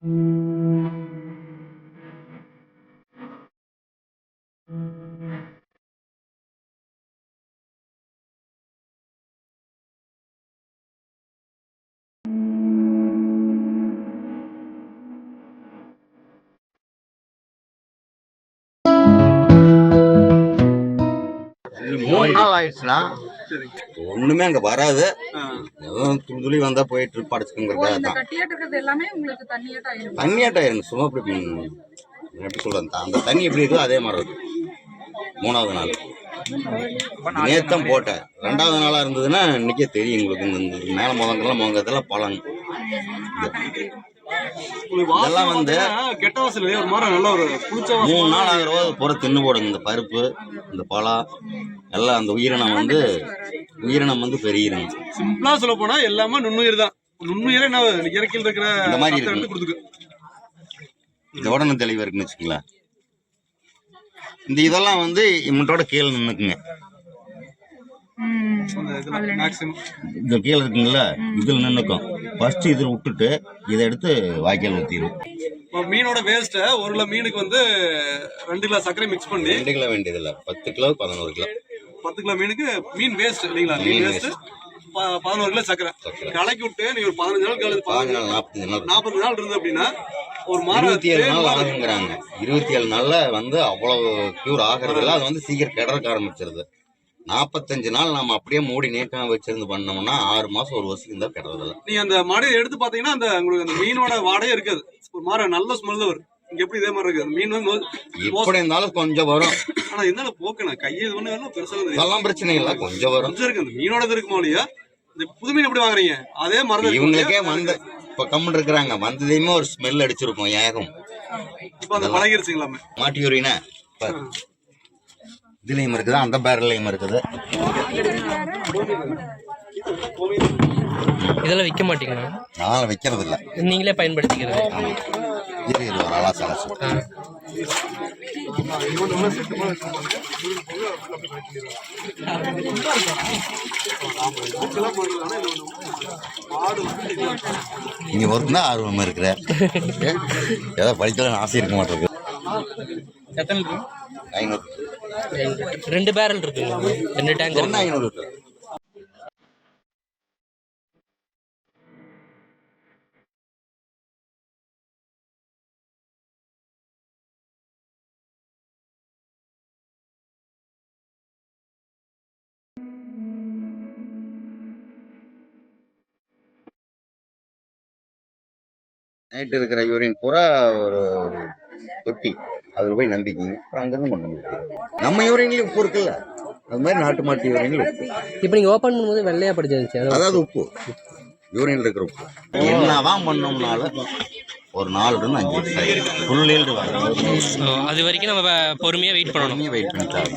3 நாள் ஆயிடுச்சுன்னா ஒண்ணுமே அங்க வராது. துளி வந்தா போய் ட்ரிப் அடிச்சுக்கோங்க. தண்ணியாட்டாயிருங்க. சும்மா எப்படி சொல்றது, அந்த தண்ணி எப்படி இருக்கோ அதே மாதிரி இருக்கும். 3வது நாள் நேத்தம் போட்டேன். 2வது நாளா இருந்ததுன்னா இன்னைக்கே தெரியும் உங்களுக்கு. இந்த மேல முதங்கெல்லாம் பலன் இதெல்லாம் வந்து கெட்ட வாசல் ஒரு மாதிரி நல்ல ஒரு 3 நாள் ஆகிற போது பூரா தின்னு போடுங்க. இந்த பருப்பு, இந்த பழம் எல்லாம் அந்த உயிரினம் வந்து பெருகிருங்க. சிம்பிளா சொல்ல போனா எல்லாமே நுண்ணுயிர் தான். நுண்ணுயிரை இயற்கையில் இருக்கிற இந்த மாதிரி இருக்கு. இந்த உடனே தெளிவா இருக்குன்னு வச்சுக்கலாம். இந்த இதெல்லாம் வந்து இம்மட்டோட கீழே நின்னுக்குங்க. இந்த கீழே இருக்குங்களா, இதுல நின்னுக்கும். ஃபர்ஸ்ட் இதில் விட்டுட்டு இதை எடுத்து வாய்க்கால் ஊற்றிடும். மீனோட வேஸ்ட்டை 1 கிலோ மீனுக்கு வந்து 2 கிலோ சர்க்கரை மிக்ஸ் பண்ணி 2 கிலோ வேண்டியதில்லை, 10 கிலோ 11 கிலோ. 10 கிலோ மீனுக்கு மீன் வேஸ்ட் இல்லைங்களா? மீன் வேஸ்ட் 11 கிலோ சர்க்கரை கலக்கி விட்டு நீ ஒரு 15 நாள் கழிச்சு 40 நாள் இருந்தது அப்படின்னா ஒரு 27 நாள் ஆகுங்கிறாங்க. 27 நாள்ல வந்து அவ்வளவு கியூர் ஆகிறதுல அது வந்து சீக்கிரம் கிடக்க ஆரம்பிச்சிருது. 45 நாள் நம்ம அப்படியே மூடி நேக்கம் வச்சிருந்து பண்ணோம்னா 6 மாசம் 1 வருஷத்துக்கு இருந்தா கிடறதில்ல. நீ அந்த மடையை எடுத்து பாத்தீங்கன்னா அந்த உங்களுக்கு அந்த மீனோட வாடையே இருக்காது. ஒரு மாதிரி நல்ல ஸ்மெல் வரும். இங்க எப்படி இதே மாதிரி இருக்கு மீன் வந்து எப்படி இருந்தாலும் கொஞ்சம் வரும். ஆனா இருந்தாலும் போக்கணும் கையை இது பண்ணி பெருசா அதெல்லாம் பிரச்சனை இல்லை, கொஞ்சம் வரும். இருக்கு அந்த மீனோட இருக்குமா இல்லையா? இந்த புது மீன் எப்படி வாங்குறீங்க? அதே மாதிரி இவங்களுக்கே வந்து இப்ப கம்மன் இருக்கிறாங்க. வந்ததையுமே ஒரு ஸ்மெல் அடிச்சிருக்கும், ஏகம். இப்ப அந்த பழகிருச்சுங்களா? மாட்டி யூரினா இதுலயும் இருக்குது, அந்த பேரல்லையும் இருக்குது. இதெல்லாம் விற்க மாட்டீங்களா? நான் விற்கிறது இல்லை, நீங்களே பயன்படுத்திக்கிறது. இது ஒரு அலா சலசு. இங்க ஒருத்தா ஆர்வமா இருக்கிற ஏதோ படிக்கலாம் ஆசை இருக்க மாட்டேங்குது. 500. 2 பேரல் இருக்கு, 2 டேங்க் 500 இருக்கு. நைட்டு இருக்கிற யூரின் பூரா ஒரு தொட்டி, அதில் போய் நம்பிக்கிங்க. அப்புறம் அங்கேருந்து கொண்டு வந்து நம்ம யூரின்லேயும் உப்பு இருக்குல்ல, அது மாதிரி நாட்டு மாட்டு யூரின்ல உப்பு. இப்போ நீங்கள் ஓப்பன் பண்ணும்போது வெள்ளையா படிச்சிருந்துச்சு, அதாவது உப்பு யூரின்ல இருக்கிற உப்பு. என்னதான் பண்ணோம்னாலும் ஒரு 4 to 5 வருஷம் ஃபுல். அது வரைக்கும் நம்ம பொறுமையாக வெயிட் பண்ணணும். வெயிட் பண்ணிட்டா